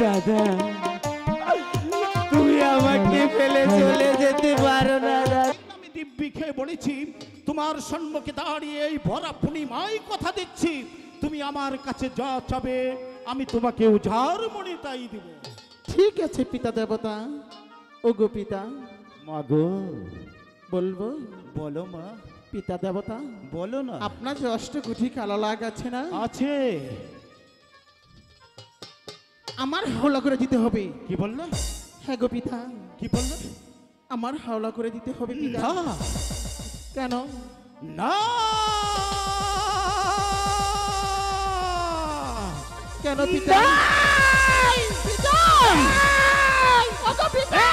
দাদা তুমি আমাকে ফেলে চলে যেতে পারো না। আমি দিব্যি খেয়ে বলেছি, তোমার সম্মুখে দাঁড়িয়ে এই ভরা পূর্ণিমায় কথা দিচ্ছি, তুমি আমার কাছে যা চাবে আমি তোমাকে উজাড় মনে তাই দিব। ঠিক আছে পিতা দেবতা। ও গো পিতা। মা গো বলবো? বলো মা। পিতা দেবতা বলো না। আপনার যে অষ্টকুঠি কালো লাগ আছে না? আছে। আমার হাওলা করে দিতে হবে। কি বললে? হ্যাঁ গো পিতা। কি বললে? আমার হাওলা করে দিতে হবে পিতা। না। কেন? না। কেন পিতা? পিতা! ওগো পিতা!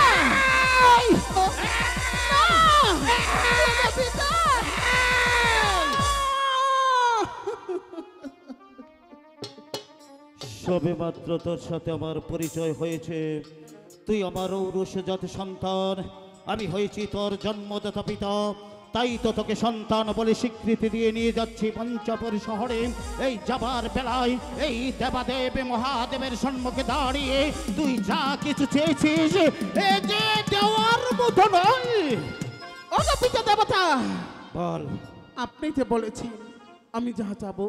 পিতা! সবে মাত্র তোর সাথে আমার পরিচয় হয়েছে। তুই আমার ঔরসজাত সন্তান, আমি হয়েছি তোর জন্মদাতা পিতা। তাই তো তোকে সন্তান বলে স্বীকৃতি দিয়ে নিয়ে যাচ্ছি পঞ্চপুর শহরে। এই যাবার বেলায় এই দেবাদেব মহাদেবের সম্মুখে দাঁড়িয়ে তুই যা কিছু চেয়েছিস এ যে দেওয়ার মতো নয়। ওগো পিতা দেবতা বল। আপনি যে বলেছেন আমি যাহা চাবো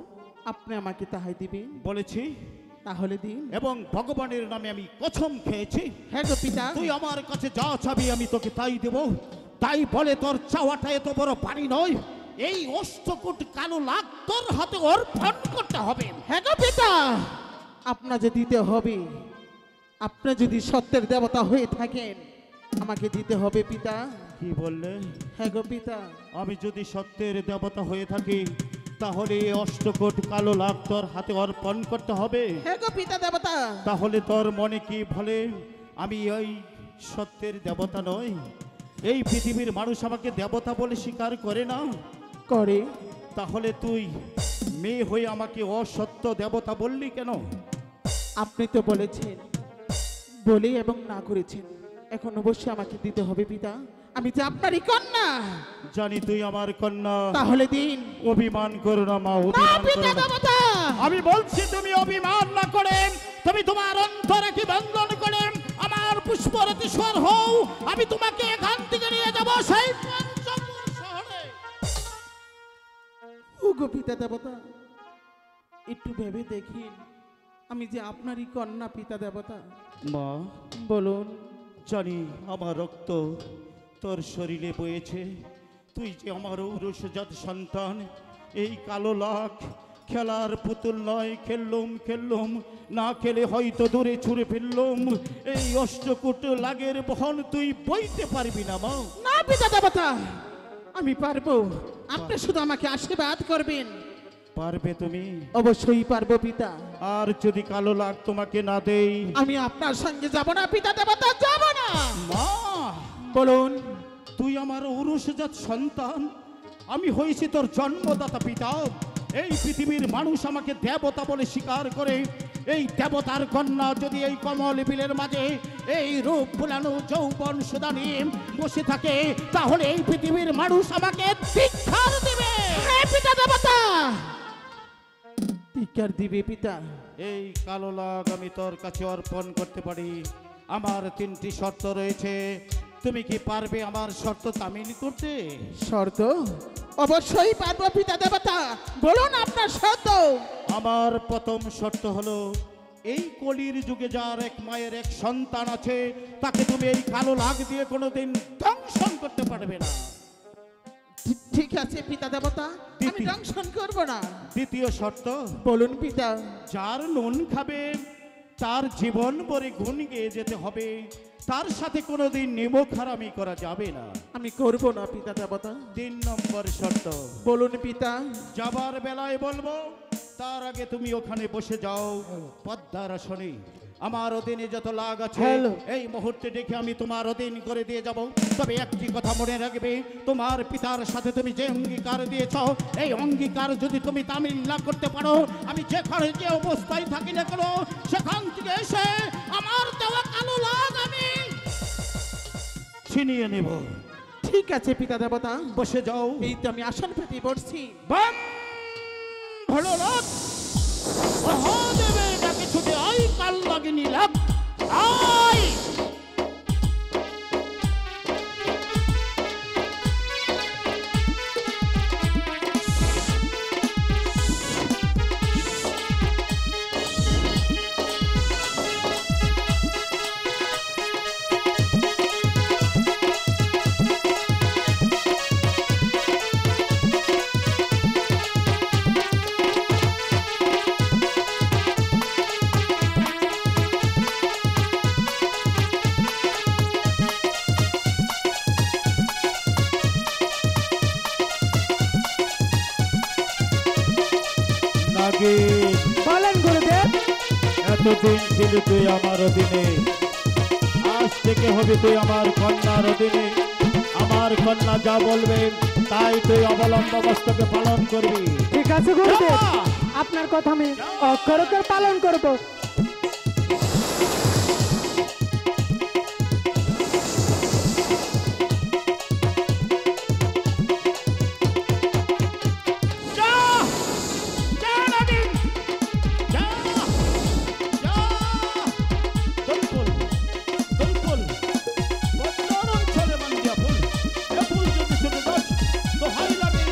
আপনি আমাকে তাহাই দিবেন। বলেছি তাহলে দিন। এবং ভগবানের নামে আমি কসম খেয়েছি, হ্যাঁ গো পিতা। তুই আমার কাছে যা চাবি আমি তোকে তাই দেব। তাই বলে তোর চাওয়াটা এত বড় পানি নয়, এই অষ্টকূট কালো লাগ তোর হাতে অর্পণ করতে হবে। হ্যাঁ গো পিতা। আপনার যে দিতে হবে, আপনি যদি সত্যের দেবতা হয়ে থাকেন আমাকে দিতে হবে পিতা। কি বললে? হ্যাঁ গো পিতা। আমি যদি সত্যের দেবতা হয়ে থাকি তাহলে এই অষ্টকোট কালো লাগ তোর হাতে অর্পণ করতে হবে। হ্যাঁ গো পিতা দেবতা। তাহলে তোর মনে কি বলে আমি ওই সত্যের দেবতা নই? এই পৃথিবীর মানুষ আমাকে দেবতা বলে স্বীকার করে না। করে। তাহলে তুই মেয়ে হয়ে আমাকে অসত্য দেবতা বললি কেন? আপনি তো বলেছেন, বলে এবং না করেছেন, এখন অবশ্যই আমাকে দিতে হবে পিতা। আমি যে আপনারই কন্যা। জানি তুই আমার কন্যা। তাহলে দিন। অভিমান করো না মা, না অভিমান পিতা করো না। দেবতা। আমি বলছি তুমি অভিমান না করে তুমি তোমার অন্তরে কি বন্ধন করে আমার পুষ্পরতেশ্বর হও। আমি তোমাকে এখান থেকে নিয়ে যাব সেই পঞ্চপুর শহরে। ওগো পিতা দেবতা একটু ভেবে দেখিন, আমি যে আপনারই কন্যা পিতা দেবতা। মা বলুন। জানি আমার রক্ত তোর শরীরে বয়েছে, তুই যে আমার ঔরসজাত সন্তান। এই কালো লাখ খেলার পুতুল নয়, খেললুম না খেলে হয়তো দূরে ছুঁড়ে ফেললুম। এই অষ্টকূট লাগের বহন তুই বইতে পারবি না মা। না পিতা দেবতা, আমি পারবো। আপনি শুধু আমাকে আশীর্বাদ করবেন। পারবে তুমি? অবশ্যই পারবো পিতা। আর যদি কালো লাগ তোমাকে না দেই? আমি আপনার সঙ্গে যাব না পিতা দেবতা, যাব না। মা বলুন। তুই আমার ঔরসজাত সন্তান, আমি হয়েছি তোর জন্মদাতা পিতা। এই পৃথিবীর মানুষ আমাকে দেবতা বলে স্বীকার করে। এই দেবতার কন্যা যদি এই কমল বিলের মাঝে এই রূপ ভুলানো যৌবন সুদা নিয়ে বসে থাকে তাহলে এই পৃথিবীর মানুষ আমাকে ধিক্কার দিবে। হ্যাঁ পিতা দেবতা, ধিক্কার দিবে পিতা। এই কালো লাগ আমি তোর কাছে অর্পণ করতে পারি। আমার 3টি শর্ত রয়েছে, তুমি কি পারবে আমার শর্ত তামিল করতে? শর্ত? অবশ্যই পারবো পিতা দেবতা, বলুন আপনার শর্ত। আমার প্রথম শর্ত হলো এই কলির যুগে যার এক মায়ের এক সন্তান আছে তাকে তুমি এই কালো লাগ দিয়ে কোনোদিন দংশন করতে পারবে না। ঠিক আছে পিতা দেবতা, আমি দ্বিতীয়- দংশন করব না। দ্বিতীয় শর্ত, বলুন পিতা। যার নুন খাবে তার জীবন ভরে গুণ গেয়ে যেতে হবে, তার সাথে কোনোদিন নিমক হারামি করা যাবে না। আমি করব না পিতা দেবতা। 3 নম্বর শর্ত, বলুন পিতা। যাবার বেলায় বলবো তার আগে তুমি ওখানে বসে যাও পদ্মার আসনে। আমার অধীনে যত লাগ আছে এই মুহূর্তে ডেকে আমি তোমার অধীন করে দিয়ে যাব। তবে একটি কথা মনে রাখবে, তোমার পিতার সাথে তুমি যে অঙ্গীকার দিয়েছ এই অঙ্গীকার যদি তুমি তামিল না করতে পারো, আমি যেখানে যে অবস্থায় থাকি না কেন ছিনিয়ে নেব। ঠিক আছে পিতা দেবতা, বসে যাও। এই তো আমি আসন পেতে বসছি। বাম ভোলানাথ, মহাদেবের ডাকে ছুটে আয়, কাল লাগিনি লাভ আয়। বলেন গুরুদেব। এতদিন ছিলি তুই আমার অধীনে, আজ থেকে হবে তুই আমার কন্যার অধীনে। আমার কন্যা যা বলবে তাই তুই অবলম্ব মস্তকে পালন করবি। ঠিক আছে গুরুদেব, যা। আপনার কথা আমি অক্ষরে অক্ষরে পালন করব। যা, যা নবীন, যা, যা। দলফুল, দলফুল, বদ্দার অঞ্চলে বান্ধিয়া ফুল, এ ফুল যদি ছোট গাছ, তো হাই লাগে।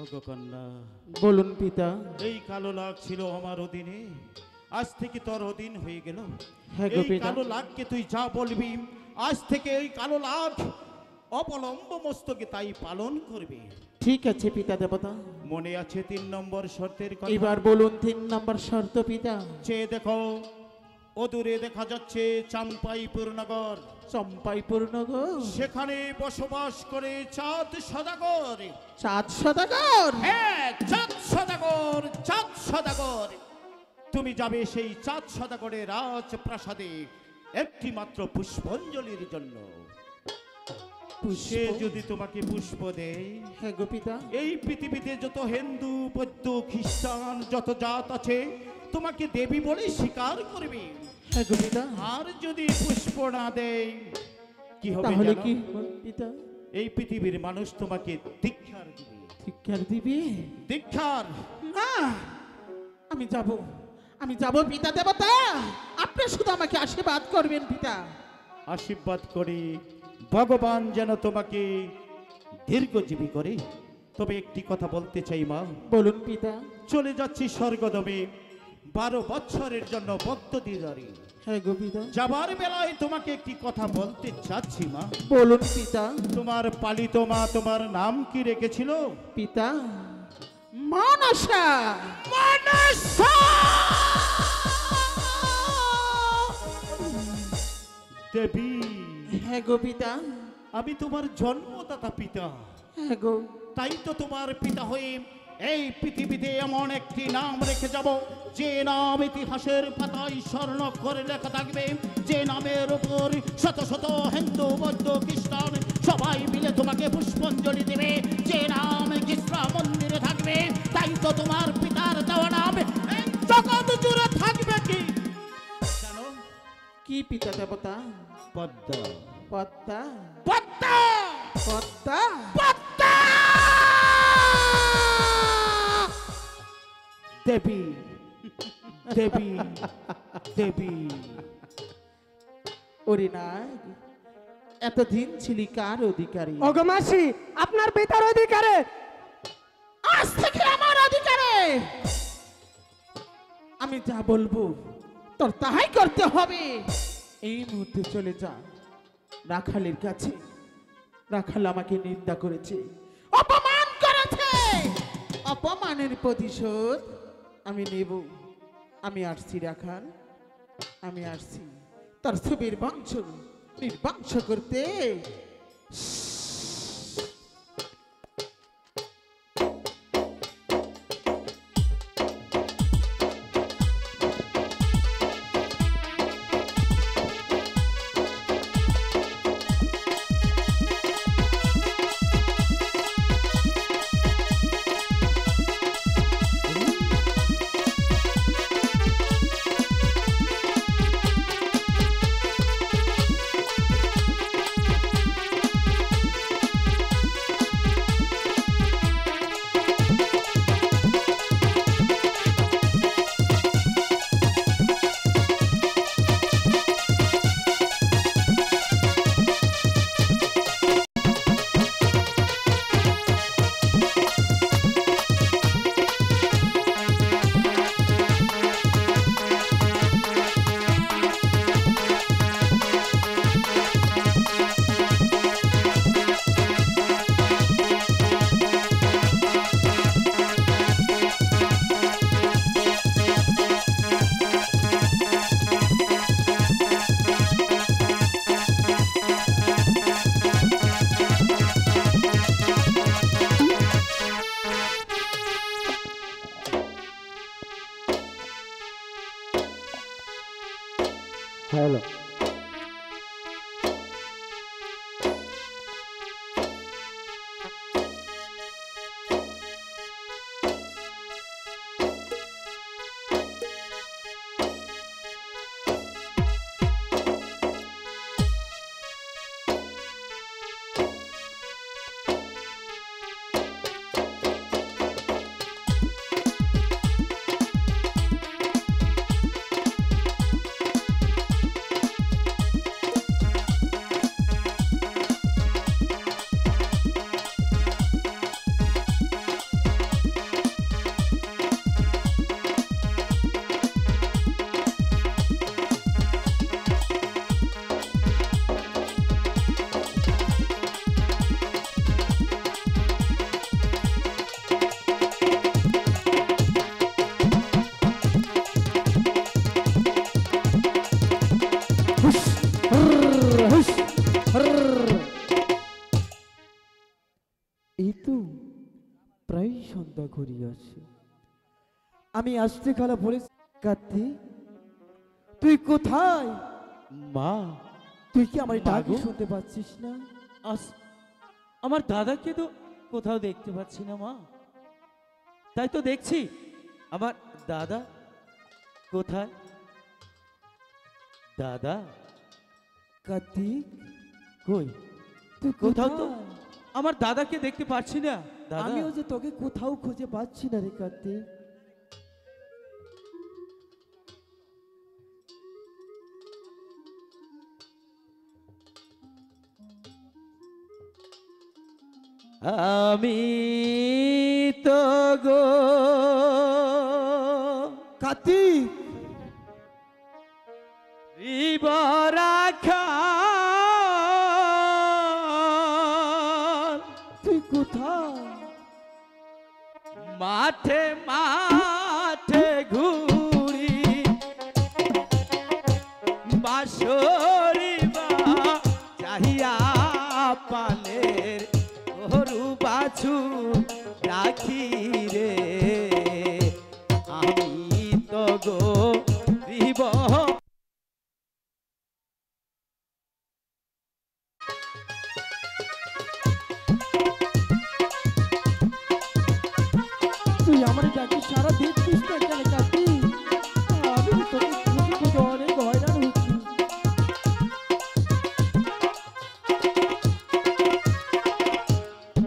ওগো কন্যা, বলুন পিতা। এই কালো লাগ ছিল আমার অধীনে, আজ থেকে তোর অধীন হয়ে গেল। হ্যাঁ গো এই পিতা। কালো লাখকে তুই যা বলবি, আজ থেকে এই কালো লাখ অবলম্ব মস্তকে তাই পালন করবে। ঠিক আছে পিতা দেবতা, মনে আছে 3 নম্বর শর্তের কথা? এবার বলুন 3 নম্বর শর্ত পিতা। চেয়ে দেখো, অদূরে দেখা যাচ্ছে চাম্পাইপুর নগর। চম্পাইপুর নগর, সেখানে বসবাস করে চাঁদ সদাগর। চাঁদ সদাগর। হ্যাঁ, চাঁদ সদাগর, চাঁদ সদাগর। তুমি যাবে সেই চাঁদ সদাগরের রাজপ্রাসাদে একটি মাত্র পুষ্পাঞ্জলির জন্য। সে যদি তোমাকে পুষ্প দেয়, হ্যাঁ গো পিতা। এই পৃথিবীতে যত হিন্দু, বৌদ্ধ, খ্রিস্টান যত জাত আছে তোমাকে দেবী বলে স্বীকার করবে। হ্যাঁ গো পিতা। আর যদি পুষ্প না দেয় কি হবে তাহলে জানো? কি পিতা? এই পৃথিবীর মানুষ তোমাকে ধিক্কার দিবে। ধিক্কার দিবি? ধিক্কার। না, আমি যাব, আমি যাব পিতা দেবতা। আপনি শুধু আমাকে আশীর্বাদ করবেন পিতা। আশীর্বাদ করি ভগবান যেন তোমাকে দীর্ঘজীবী করে। তবে একটি কথা বলতে চাই মা, বলুন পিতা। চলে যাচ্ছি স্বর্গদমে 12 বছরের জন্য ভক্ত দিদারি। হ্যাঁ গো পিতা। যাবার বেলায় তোমাকে একটি কথা বলতে চাচ্ছি মা। বলুন পিতা। তোমার পালিত মা তোমার নাম কি রেখেছিল? পিতা, মানসা। মানসা! দেবী, হ্যাঁ গো পিতা। আমি তোমার জন্মদাতা পিতা, হ্যাঁ গো। তাই তো তোমার পিতা হয়ে এই পৃথিবীতে এমন একটি নাম রেখে যাব যে নাম ইতিহাসের পাতায় স্বর্ণ করে লেখা থাকবে, যে নামের উপর শত শত হিন্দু, বৌদ্ধ, খ্রিস্টান সবাই মিলে তোমাকে পুষ্পাঞ্জলি দেবে, যে নাম কৃষ্ণ মন্দিরে থাকবে। তাই তো তোমার পিতার দেওয়া নাম এই জগৎ জুড়ে থাকবে কি জানো? কি পিতা দেবতা? পদ্মা। পদ্মা। পদ্মা! পদ্মা। পদ্মা! দেবী, দেবী, দেবী। ওরে না, এতদিন ছিলি কার অধিকারী? ওগো মাসি, আপনার পিতার অধিকারে। আজ থেকে আমার অধিকারে। আমি যা বলবো তোর তাহাই করতে হবে। এই মুহূর্তে চলে যা রাখালের কাছে। রাখাল আমাকে নিন্দা করেছে, অপমান করেছে। অপমানের প্রতিশোধ আমি নেব। আমি আসছি রাখাল, আমি আসছি তোর ছবির বংশ নির্বংশ করতে। হ্যালো এই তো প্রায় সন্ধ্যা ঘুরিয়ে আসে। আমি আসতে খালা বলে কার্তিক তুই কোথায়? মা, তুই কি আমার ডাক গো। শুনতে পাচ্ছিস না? আমার দাদাকে তো কোথাও দেখতে পাচ্ছি না মা। তাই তো দেখছি আমার দাদা কোথায়? দাদা কার্তিক কই? তুই কোথাও তো কোথায়? আমার দাদাকে দেখতে পাচ্ছি না। দাদা, আমিও যে তোকে কোথাও খুঁজে পাচ্ছি না রে কার্তিক। আমি তো গো কার্তিক রিবরাখা তুই কোথায়? মাঠে মাঠে ঘুরি বাঁশরি বা চাহিয়া পালের গরু বাছু রাখি রে আমি তো গরিব। তুই আমার ডাকে সারা দেখছিস না কেন কার্তিক? আমি তো তোকে খুঁজে খুঁজে অনেক হয়রান হচ্ছি।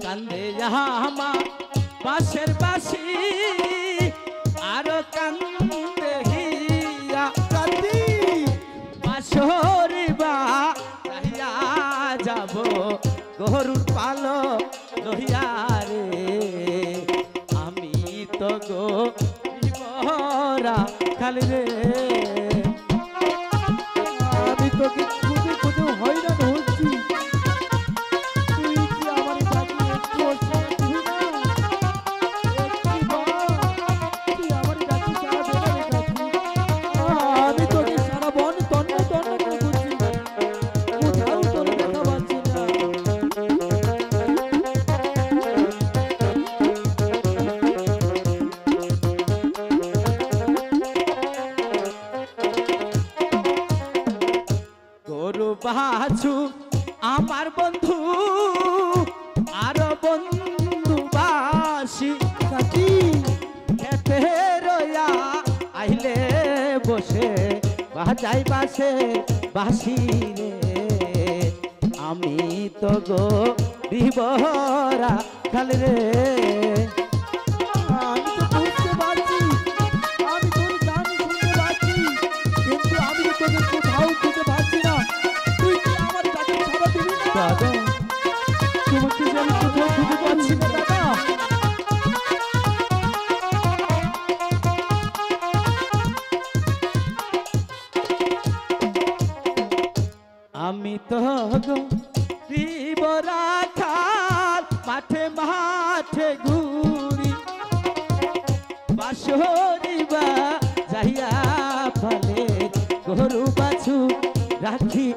কান্দে যাহা বাঁশের বাসি আরো কান্দে হিয়া কার্তিক বাঁশরি বা চাহিয়া যাব গরুর পালো লহিয়া রে আমি তো গো খালি রে। আমি তোকে খুঁজে খুঁজে হয়রান হচ্ছি। তুই কি আমার ডাকে একটু শুনবি না? একটু বল, তুই আমার ডাকে সাড়া দে না রে কার্তিক। আমি তোকে সারা বন তন্ন তন্ন করে খুঁজছি, কোথাও তোর দেখা পাচ্ছি না। গরু বাছু আমার বন্ধু আর বন্ধু বাসি কার্তিক খেতে রয়া আইলে বসে বাজাই বাসে বাসি রে আমি তো গো বিবরা খালি রে। আমি তো বুঝতে পারছি, আমি তোর গান শুনতে পাচ্ছি, কিন্তু আমি তো তোকে কোথাও খুঁজে পাচ্ছি না। তুই কি আমার ডাকে সাড়া দিবি না? দাদা, তোমাকে যে আমি কোথাও খুঁজে পাচ্ছি না দাদা। আমি তো গো বিবরা খাল মাঠে মাঠে ঘুরি বাঁশরি বা যাইয়া ফলে গরু বাছু রাখি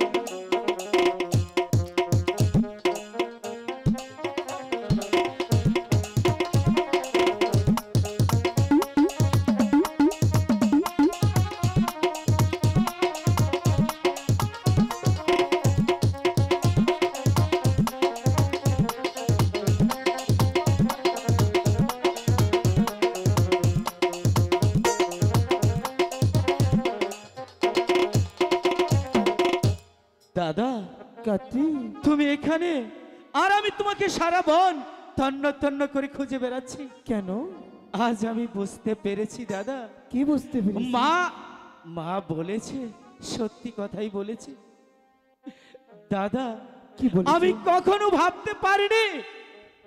কার্তিক তুমি এখানে, আর আমি তোমাকে সারা বন তন্ন তন্ন করে খুঁজে বেড়াচ্ছি। কেন? আজ আমি বুঝতে পেরেছি দাদা, কি বুঝতে পেরেছি? মা মা বলেছে, সত্যি কথাই বলেছে দাদা। কি বলেছে? আমি কখনো ভাবতে পারিনি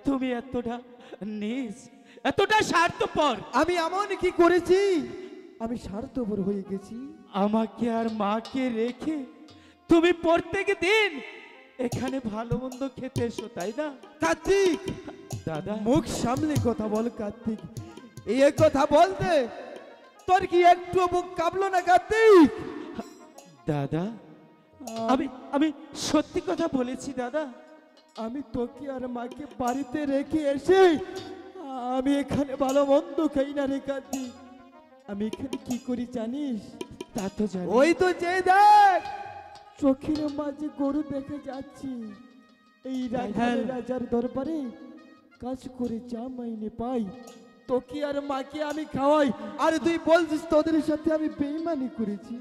তুমি এতটা নীচ, এতটা স্বার্থপর। আমি এমন কি করেছি? আমি স্বার্থপর হয়ে গেছি? আমাকে আর মাকে রেখে তুমি প্রত্যেক দিন এখানে ভালো মন্দ খেতে এসো, তাই না কার্তিক? দাদা? মুখ সামলে কথা বল কার্তিক। এই কথা বলতে তোর কি একটু মুখ কাঁপলো না কার্তিক? দাদা আমি আমি সত্যি কথা বলেছি দাদা। আমি তোকে আর মাকে বাড়িতে রেখে এসে আমি এখানে ভালো মন্দ খাই না রে কার্তিক। আমি এখানে কি করি জানিস? তা তো জানি। ওই তো যে দেখ চোখের মাঝে গরু দেখে যাচ্ছি, এই রাজার দরবারে কাজ করে যা মাইনে পাই তোকে আর মাকে আমি খাওয়াই, আর তুই বলছিস তোদের সাথে আমি বেইমানি করেছি।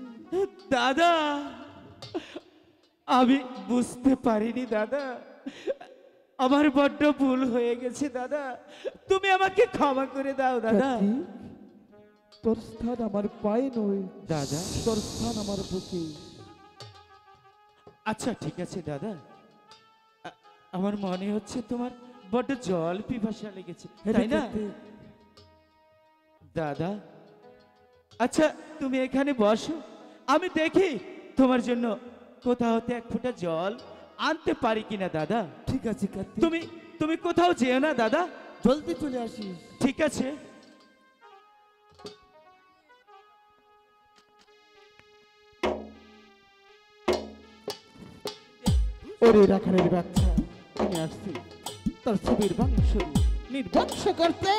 দাদা আমি বুঝতে পারিনি দাদা, আমার বড্ড ভুল হয়ে গেছে দাদা, তুমি আমাকে ক্ষমা করে দাও দাদা। কার্তিক, তোর স্থান আমার পায়ে নয় দাদা। তোর স্থান আমার বুকে। আচ্ছা ঠিক আছে দাদা, আমার মনে হচ্ছে তোমার বড্ড জল পিপাসা লেগেছে, তাই না দাদা? আচ্ছা তুমি এখানে বসো, আমি দেখি তোমার জন্য কোথাও হতে এক ফোঁটা জল আনতে পারি কিনা দাদা। ঠিক আছে কার্তিক, তুমি তুমি কোথাও যেও না দাদা, জলদি চলে আসিস। ঠিক আছে? ওরে রাখালের বাচ্চা, আমি আসছি তোর ছবির বংশ নির্বংশ করতে।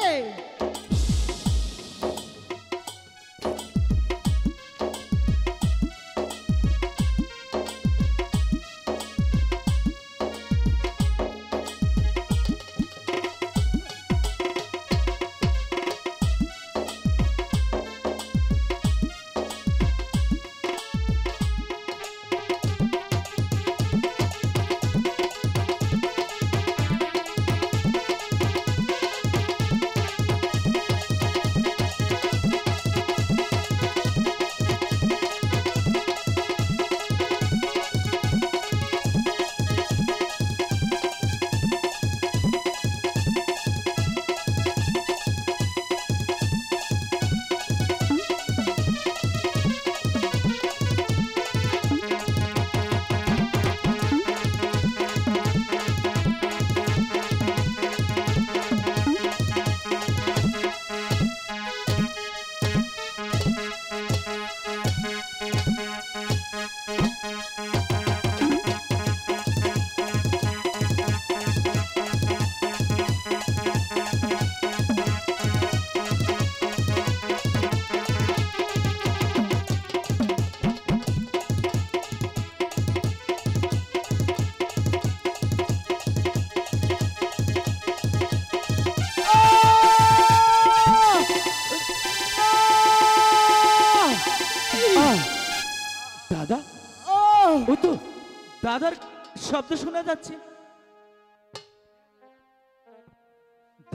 দাদা ও তো দাদার শব্দ শোনা যাচ্ছে।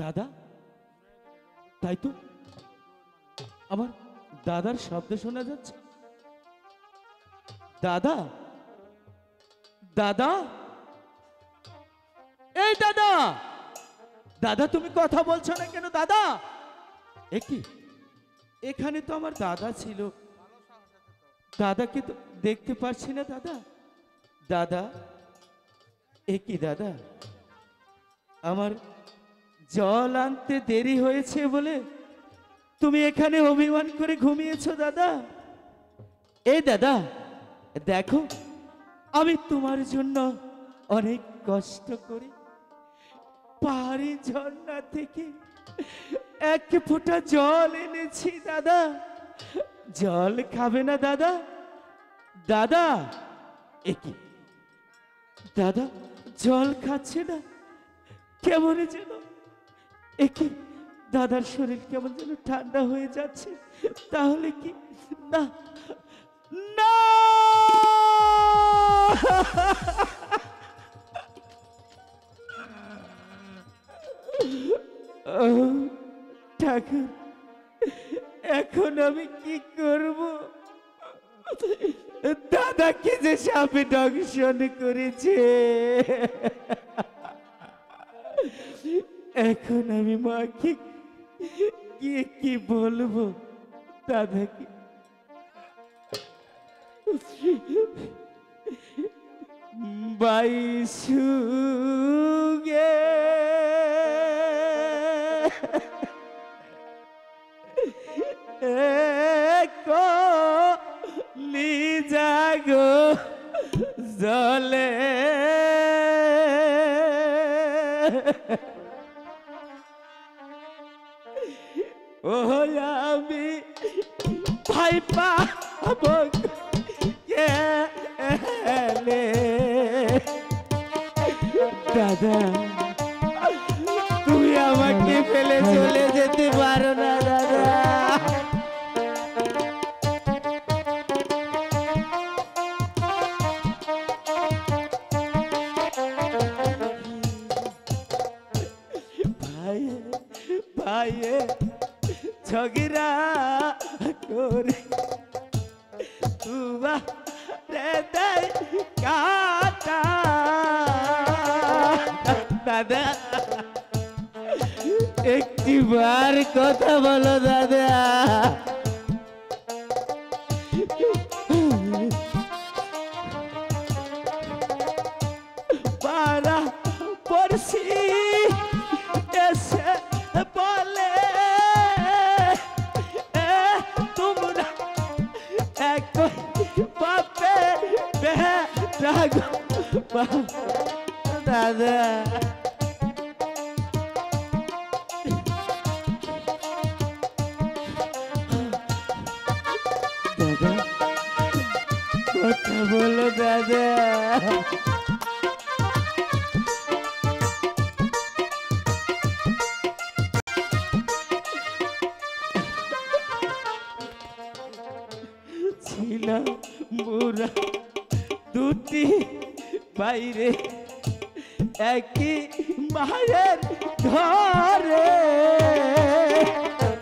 দাদা, তাই তো আমার দাদার শব্দ শোনা যাচ্ছে। দাদা, দাদা, এই দাদা, দাদা তুমি কথা বলছো না কেন দাদা? একি এখানে তো আমার দাদা ছিল, দাদাকে তো দেখতে পারছি না দাদা। দাদা, একি দাদা, আমার জল আনতে দেরি হয়েছে বলে তুমি এখানে অভিমান করে ঘুমিয়েছো দাদা? এই দাদা দেখো, আমি তোমার জন্য অনেক কষ্ট করি পাহাড়ি ঝর্ণা থেকে এক ফোঁটা জল এনেছি দাদা। জল খাবে না দাদা? দাদা, একি দাদা জল খাচ্ছে না, কেমন যেন একি দাদার শরীর কেমন যেন ঠান্ডা হয়ে যাচ্ছে। তাহলে কি না না ও ঠাকুর, এখন আমি কি করব? দাদাকে যে সাপে দংশন করেছে, এখন আমি মাকে কি কি বলবো দাদাকে? বাইসুগে লিজাগো জলে ও আমি ভাই পাবো গেলে। দাদা, তুমি আমাকে ফেলে চলে যেতে পারো না দাদা। ভাই ভাই ঝগড়া করে তুবা রে দেয় কাটা। দাদা, একটি বার কথা বলো দাদা। পাড়া পড়শি এসে বলে তোমরা এক বাপে বেটা গো দাদা। দাদা, কথা বলো দাদা। ছিলাম মোরা দুটি বাইরে একই মায়ের ঘরে।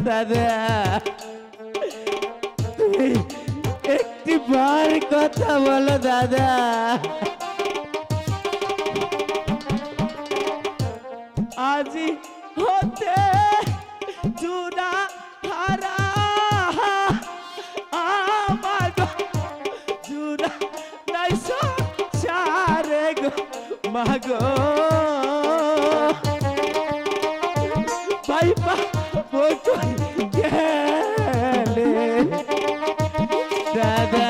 দাদা, তুমি একটি বার কথা বলো দাদা। আজি হতে জুড়া হারা আমার জুড়া নাই সারে গো মাগো। ভাই পাবো গেলে। দাদা,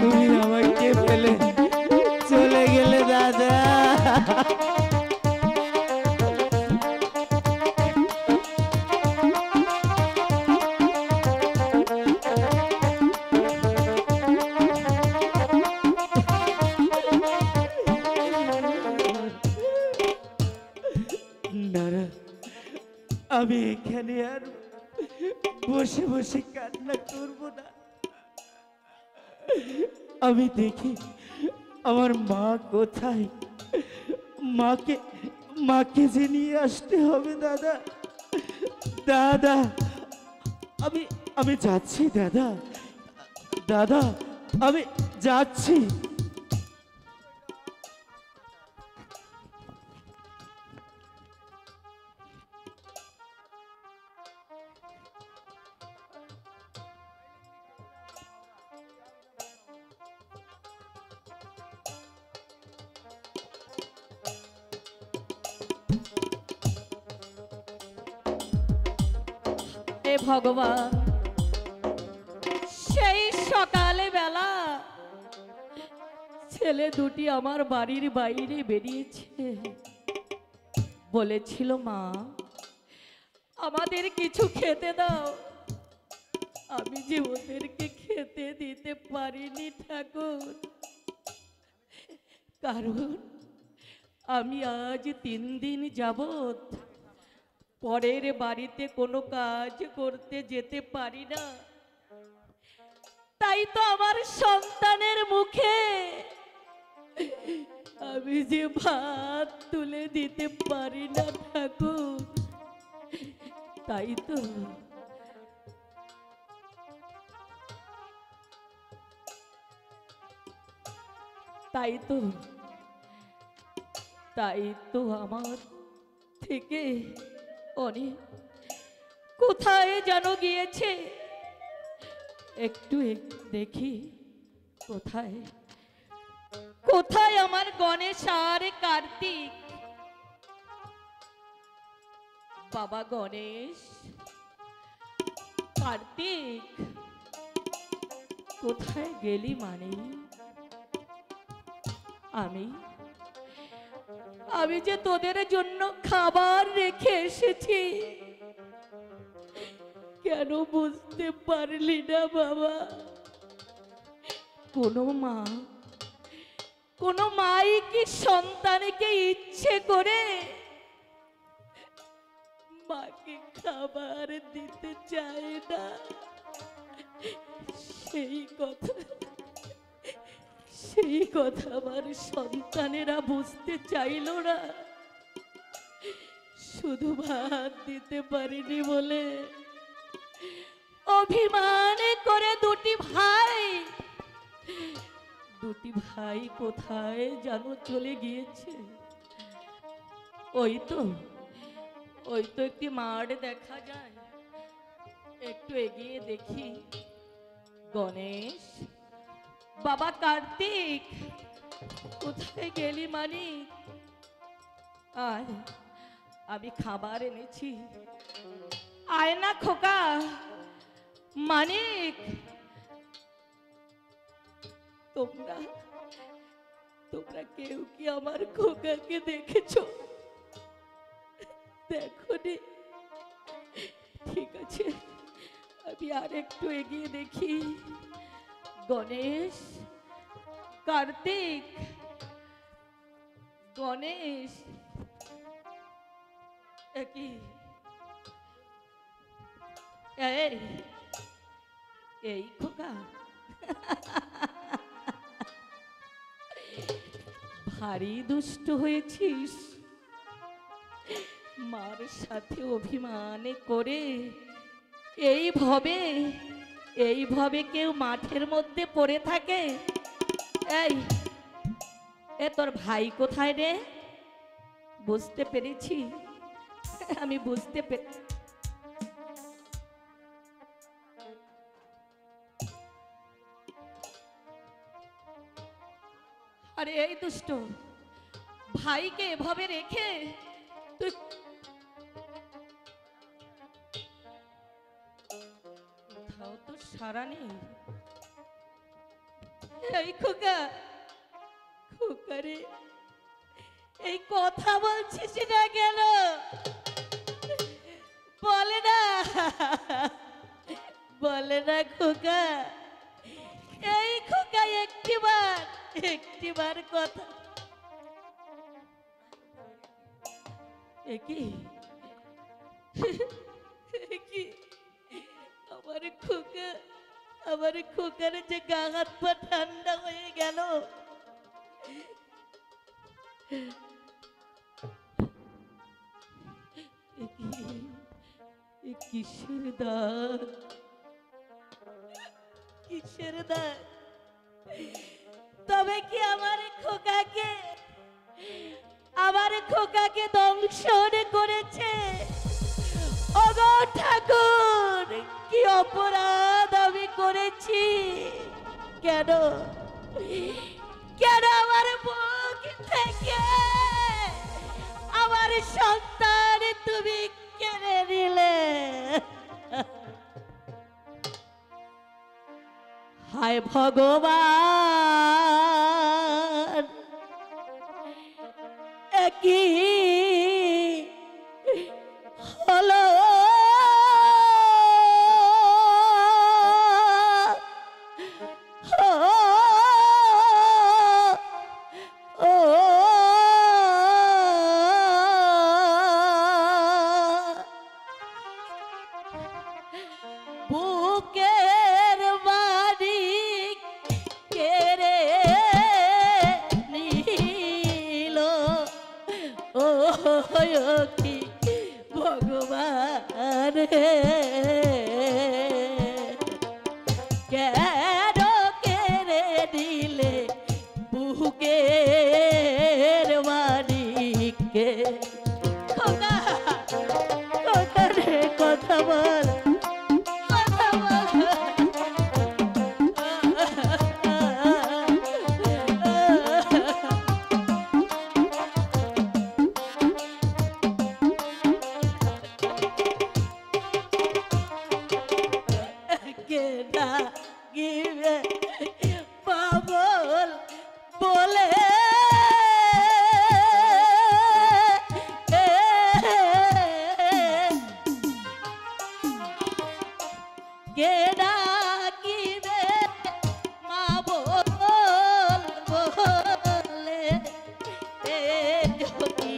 তুমি আমাকে ফেলে চলে গেলে দাদা। নারা, আমি এখানে আর বসে বসে কান্না করব না। আমি দেখি আমার মা কোথায়। মাকে যে নিয়ে আসতে হবে দাদা। দাদা, আমি যাচ্ছি দাদা। দাদা, আমি যাচ্ছি। হে ভগবান, সেই সকালে বেলা ছেলে দুটি আমার বাড়ির বাইরে বেরিয়েছে। বলেছিল, মা আমাদের কিছু খেতে দাও। আমি যে ওদেরকে খেতে দিতে পারিনি ঠাকুর, কারণ আমি আজ 3 দিন যাবত পরের বাড়িতে কোনো কাজ করতে যেতে পারি না। তাই তো আমার সন্তানের মুখে আমি যে ভাত তুলে দিতে পারি না ঠাকুর, তাই তো তাই তো তাই তো আমার থেকে অনেক কোথায় যেন গিয়েছে, একটু দেখি কোথায় কোথায় আমার গণেশ আর কার্তিক। বাবা গণেশ, কার্তিক, কোথায় গেলি মানে? আমি যে তোদের জন্য খাবার রেখে এসেছি, কেন বুঝতে পারলি না বাবা? কোনো মাই কি সন্তানকে ইচ্ছে করে মাকে খাবার দিতে চায় না? সেই কথা আমার সন্তানেরা বুঝতে চাইল না। শুধু ভাত দিতে পারিনি বলে অভিমানে করে দুটি ভাই কোথায় যেন চলে গিয়েছে। ওই তো একটি মাঠ দেখা যায়, একটু এগিয়ে দেখি। গণেশ, বাবা কার্তিক, কোথায় গেলি মানিক? আয়, আমি খাবার এনেছি, আয় না খোকা। মানিক, তোমরা কেউ কি আমার খোকাকে দেখেছো? দেখোনি? ঠিক আছে, আমি আর একটু এগিয়ে দেখি। গণেশ, কার্তিক, গণেশ, কি এই খোকা, ভারী দুষ্ট হয়েছিস। মার সাথে অভিমান করে এইভাবে কেউ মাঠের মধ্যে পড়ে থাকে? তোর ভাই কোথায় রে? বুঝতে পেরেছি, আমি বুঝতে পেরেছি। আরে এই দুষ্ট, ভাইকে এভাবে রেখে তুই কোথাও তো সারা নেই। এই খোকা রে, এই কথা বলছিস না কেন? বলে না খোকা। এই খোকা একটিবার কথা। কি আমার খোকার যে গা হাত পা ঠান্ডা হয়ে গেল। কিসের দাঁত? তবে কি আমার খোকাকে দংশন করেছে? ওগো ঠাকুর, কি অপরাধ আমি করেছি? কেন আমার বুক থেকে আমার সন্তান তুমি কেড়ে নিলে? হায় ভগবান, কি হলো? বুকের বাড়ি কেড়ে নিয়ে কি ভগবান কেন কেড়ে দিলে বুকের মালিককে খোকা খোকা রে কথা বল কথা বল কে ডাকিবে পাগল বলে কে ডাকিবে মা বল বলে যদি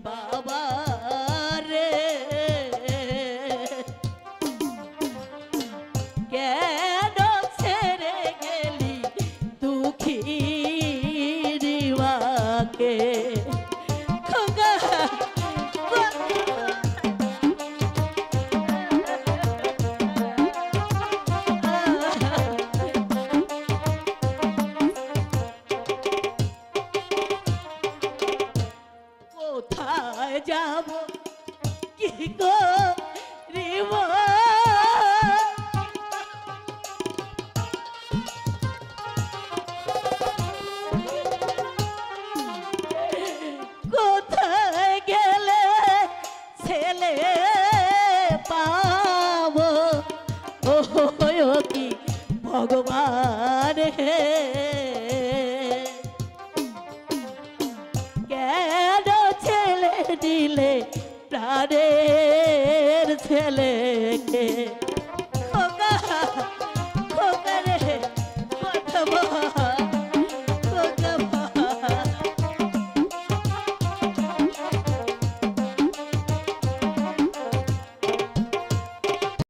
বাবা রে কেন ছেড়ে গেলি দুঃখী দিওয়াকে খোকা কোথায় যাব কি করিব কোথায় গেলে ছেলে পাবো ও কি ভগবান হে কেন ছেলে দিলে প্রাণের ছেলে